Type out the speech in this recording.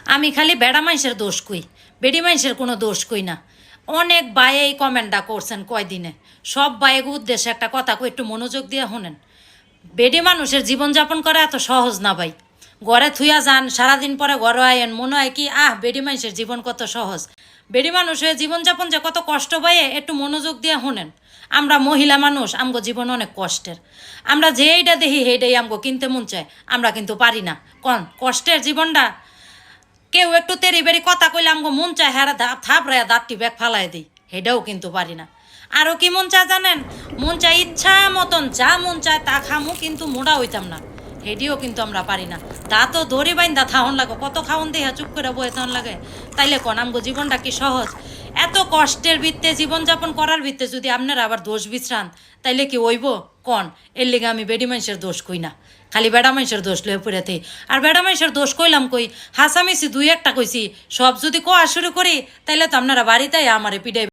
আমি খালি বেড়া মাইসের দোষ কই, বেডি মাইসের কোনো দোষ কই না। অনেক বায়ে এই কমেন্টটা করছেন কয়দিনে। সব বায়ের উদ্দেশ্যে একটা কথা কই, একটু মনোযোগ দিয়ে শোনেন। বেডি মানুষের জীবনযাপন করা এত সহজ না ভাই। ঘরে থুইয়া যান, সারাদিন পরে ঘরে আয়েন, মনে হয় কি বেডি মানুষের জীবন কত সহজ। বেডি মানুষ হয়ে জীবনযাপন যে কত কষ্ট পাইয়ে একটু মনোযোগ দিয়ে শোনেন। আমরা মহিলা মানুষ, আমগো জীবন অনেক কষ্টের। আমরা যেইটা দেখি সেইটাই আমগো কিনতে মন চায়, আমরা কিন্তু পারি না। কষ্টের জীবনটা কেউ একটু তেরি বেরি কথা কইলে আমগো মন চায় হ্যাঁ থাপড়াইয়া দাঁতটি ব্যাগ ফালাই দিই, সেটাও কিন্তু পারি না। আরও কি মন চায় জানেন? মন চায় ইচ্ছা মতন যা মন চায় তা খামু, কিন্তু মোড়া হইতাম না, হেডিও কিন্তু আমরা পারি না। তা তো দড়ি বাইন্দা থাহন লাগে, কত খাওন দেহা চুপ করে বয়ে থাহন লাগে। তাইলে কন আমগো জীবনটা কি সহজ? এত কষ্টের ভিত্তে জীবনযাপন করার ভিত্তে যদি আপনারা আবার দোষ বিশ্রান, তাইলে কি হইব কন? এর লিগে আমি বেডি মানুষের দোষ কই না, খালি বেড়া মানুষের দোষ লয়ে পড়েতে। আর বেড়া মানুষের দোষ কইলাম কই, হাসামিছি দুই একটা কইছি, সব যদি কোয়া শুরু করি তাইলে তো আপনারা বাড়িতেই আমারে পিডাই।